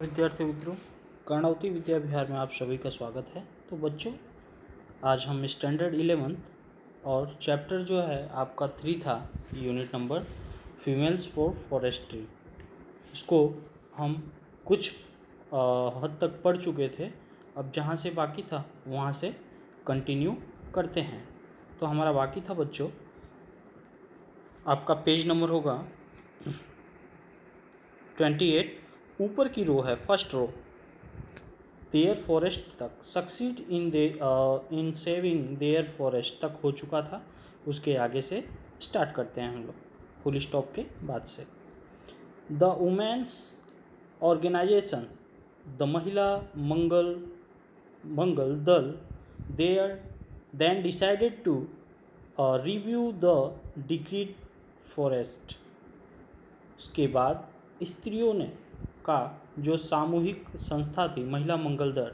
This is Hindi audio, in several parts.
विद्यार्थी मित्रों, कर्णावती विद्या विहार में आप सभी का स्वागत है। तो बच्चों, आज हम स्टैंडर्ड 11th और चैप्टर जो है आपका 3 था, unit number females for forestry, इसको हम कुछ हद तक पढ़ चुके थे। अब जहाँ से बाकी था वहाँ से कंटिन्यू करते हैं। तो हमारा बाकी था बच्चों, आपका पेज नंबर होगा 28, ऊपर की रो है, फर्स्ट रो, देयर फॉरेस्ट तक, succeed in saving their forest तक हो चुका था। उसके आगे से स्टार्ट करते हैं हम लोग, फुल स्टॉप के बाद से। The women's organisation, the Mahila Mangal Dal, there then decided to review the degraded forest. उसके बाद स्त्रियों ने का जो सामूहिक संस्था थी, महिला मंगल दल,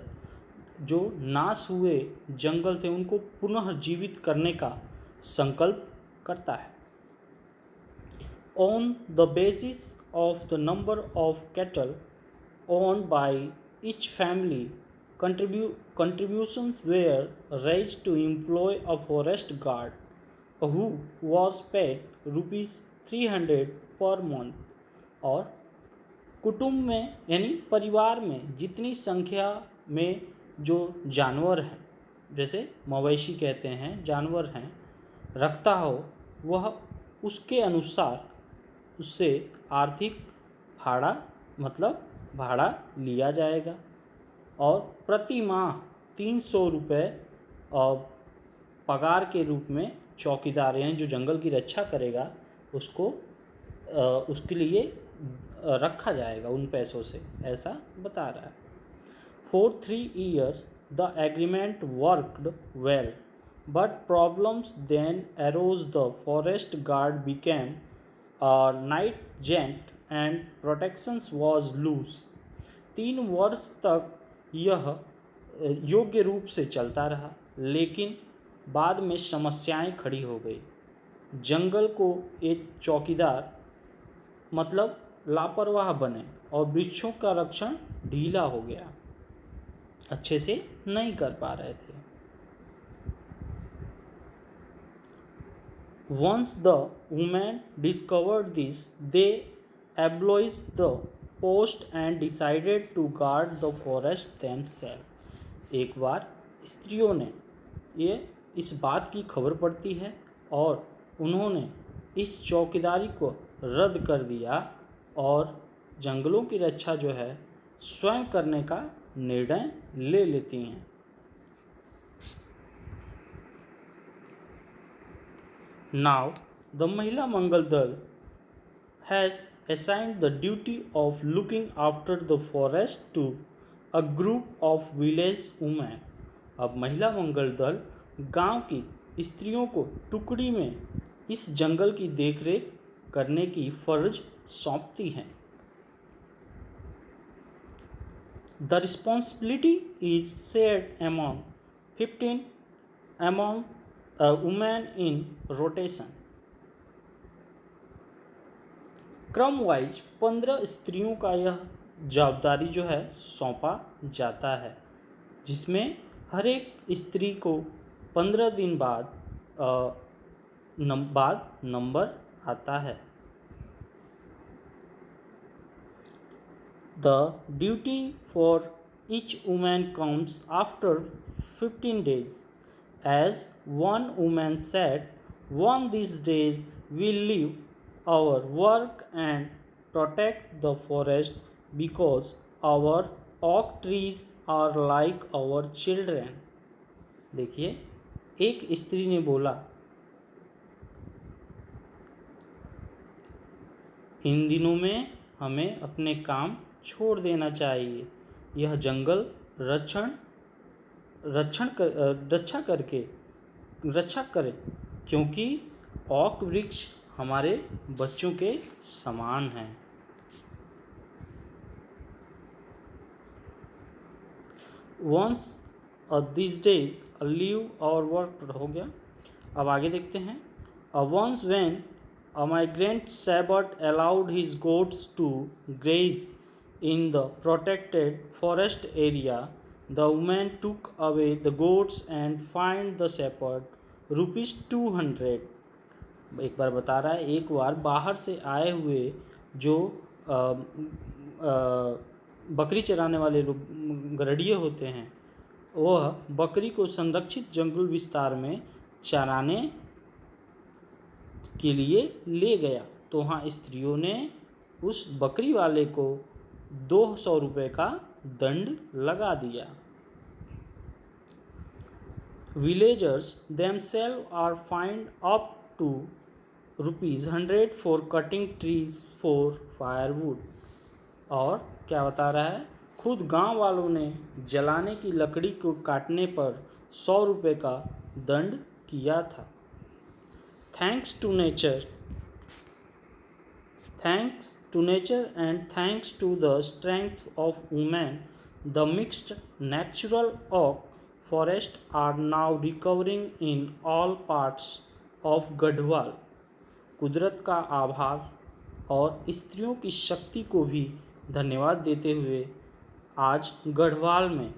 जो नाश हुए जंगल थे उनको पुनः जीवित करने का संकल्प करता है। On the basis of the number of cattle owned by each family, contributions were raised to employ a forest guard who was paid rupees 300 per month। और कुटुंब में यानी परिवार में जितनी संख्या में जो जानवर हैं, जैसे मवेशी कहते हैं, जानवर हैं, रखता हो, वह उसके अनुसार उससे आर्थिक भाड़ा मतलब भाड़ा लिया जाएगा। और प्रति माह 300 रुपये पगार के रूप में चौकीदार यानी जो जंगल की रक्षा करेगा उसको उसके लिए रखा जाएगा उन पैसों से, ऐसा बता रहा है। For 3 years the agreement worked well, but problems then arose। The forest guard became a negligent and protections was loose। 3 वर्ष तक यह योग्य रूप से चलता रहा, लेकिन बाद में समस्याएं खड़ी हो गई। जंगल को एक चौकीदार मतलब लापरवाह बने और वृक्षों का रक्षण ढीला हो गया, अच्छे से नहीं कर पा रहे थे। Once the women discovered this, they abolished the post and decided to guard the forest themselves। एक बार स्त्रियों ने इस बात की खबर पड़ती है और उन्होंने इस चौकीदारी को रद्द कर दिया और जंगलों की रक्षा जो है स्वयं करने का निर्णय ले लेती हैं। नाउ द महिला मंगल दल has assigned the duty of looking after the forest to a group of village women। अब महिला मंगल दल गांव की स्त्रियों को टुकड़ी में इस जंगल की देखरेख करने की फर्ज सौंपती हैं। The responsibility is shared among 15 women in rotation। क्रमवाइज 15 स्त्रियों का यह जवाबदारी जो है सौंपा जाता है, जिसमें हर एक स्त्री को 15 दिन बाद नंबर आता है। The duty for each woman comes after 15 days, as one woman said, "One these days we leave our work and protect the forest because our oak trees are like our children। देखिए, एक स्त्री ने बोला, इन दिनों में हमें अपने काम छोड़ देना चाहिए, यह जंगल रक्षा करें, क्योंकि ओक वृक्ष हमारे बच्चों के समान हैं। Once these days leave our work हो गया। अब आगे देखते हैं। Once when a migrant shepherd allowed his goats to graze In the protected forest area, the woman took away the goats and fined the shepherd ₹200। एक बार बता रहा है, एक बार बाहर से आए हुए जो बकरी चराने वाले लोग गड़रिये होते हैं, वह बकरी को संरक्षित जंगल विस्तार में चराने के लिए ले गया, तो वहाँ स्त्रियों ने उस बकरी वाले को ₹200 का दंड लगा दिया। Villagers themselves are fined up to ₹100 for cutting trees for firewood। और क्या बता रहा है, खुद गांव वालों ने जलाने की लकड़ी को काटने पर ₹100 का दंड किया था। Thanks to nature and thanks to the strength of women, the mixed natural oak forests are now recovering in all parts of Garhwal. कुदरत का आभार और स्त्रियों की शक्ति को भी धन्यवाद देते हुए आज गढ़वाल में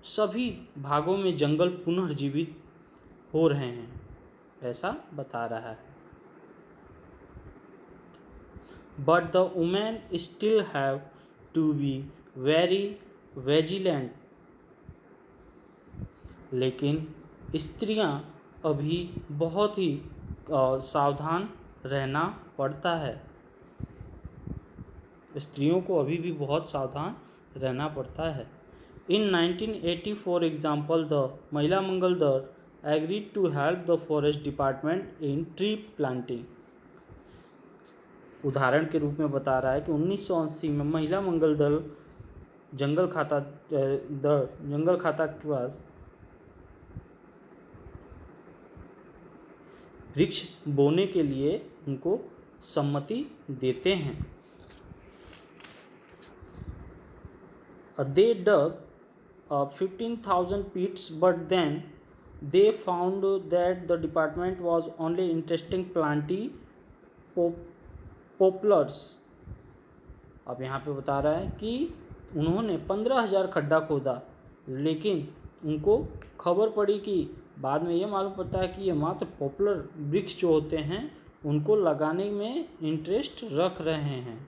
सभी भागों में जंगल पुनर्जीवित हो रहे हैं, ऐसा बता रहा है। But the women still have to be very vigilant। लेकिन स्त्रियां अभी बहुत ही सावधान रहना पड़ता है। स्त्रियों को अभी भी बहुत सावधान रहना पड़ता है। In 1980, for example, the महिला मंगल दल agreed to help the forest department in tree planting। उदाहरण के रूप में बता रहा है कि 1980 में महिला मंगल दल जंगल खाता के पास वृक्ष बोने के लिए उनको सम्मति देते हैं। They dug 15,000 pits, but then they found that the department was only interested in planting poplars। अब यहाँ पे बता रहा है कि उन्होंने 15,000 खड्डा खोदा, लेकिन उनको खबर पड़ी कि बाद में ये मालूम पड़ता है कि ये मात्र पॉपुलर वृक्ष जो होते हैं उनको लगाने में इंटरेस्ट रख रहे हैं।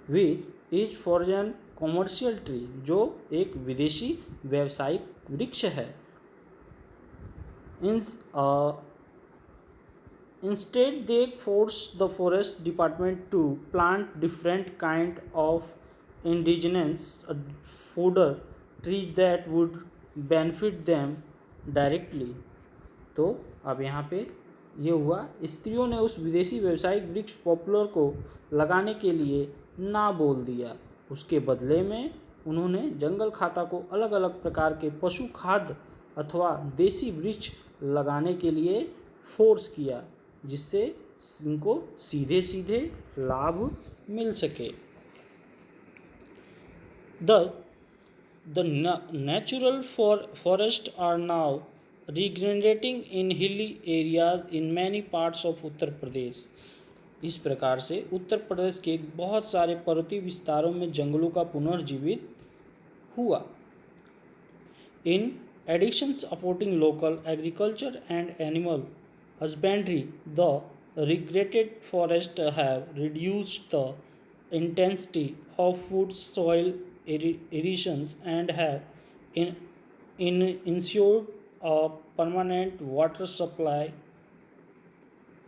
Which is foreign commercial tree, जो एक विदेशी व्यावसायिक वृक्ष है। Instead, they forced the forest department to plant different kind of indigenous fodder trees that would benefit them directly। तो अब यहाँ पे ये हुआ, स्त्रियों ने उस विदेशी व्यावसायिक वृक्ष पॉपुलर को लगाने के लिए ना बोल दिया। उसके बदले में उन्होंने जंगल खाता को अलग अलग प्रकार के पशु खाद्य अथवा देसी वृक्ष लगाने के लिए फोर्स किया, जिससे इनको सीधे सीधे लाभ मिल सके। The natural forests are now regenerating in hilly areas in many parts of Uttar Pradesh. इस प्रकार से उत्तर प्रदेश के बहुत सारे पर्वतीय विस्तारों में जंगलों का पुनर्जीवित हुआ। In addition, supporting local agriculture and animal husbandry, the regretted forests have reduced the intensity of food soil erosions and have ensured a permanent water supply।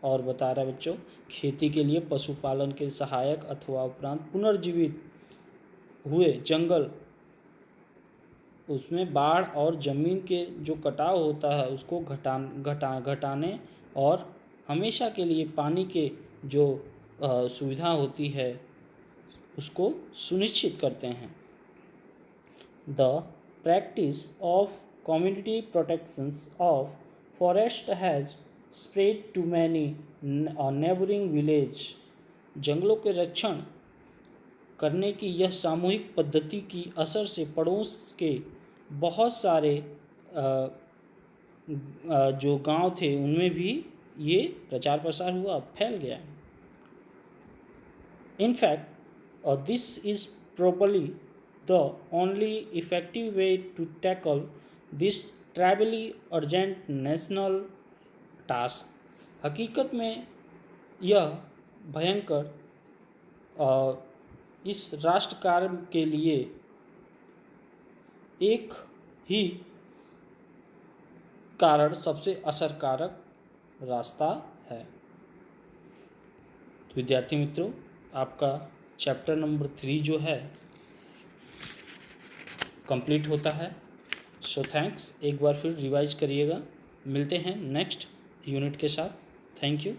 और बता रहा है बच्चों, खेती के लिए पशुपालन के सहायक अथवा उपरांत पुनर्जीवित हुए जंगल, उसमें बाढ़ और ज़मीन के जो कटाव होता है उसको घटाने और हमेशा के लिए पानी के जो सुविधा होती है उसको सुनिश्चित करते हैं। The practice of community protections of forest has spread to many neighbouring village. जंगलों के रक्षण करने की यह सामूहिक पद्धति की असर से पड़ोस के बहुत सारे जो गांव थे उनमें भी ये प्रचार प्रसार हुआ, फैल गया। In fact this is properly the only effective way to tackle this truly urgent national task. हकीकत में यह भयंकर इस राष्ट्र कार्य के लिए एक ही कारण सबसे असरकारक रास्ता है। तो विद्यार्थी मित्रों, आपका चैप्टर नंबर 3 जो है कंप्लीट होता है। सो थैंक्स, एक बार फिर रिवाइज करिएगा। मिलते हैं नेक्स्ट यूनिट के साथ। Thank you.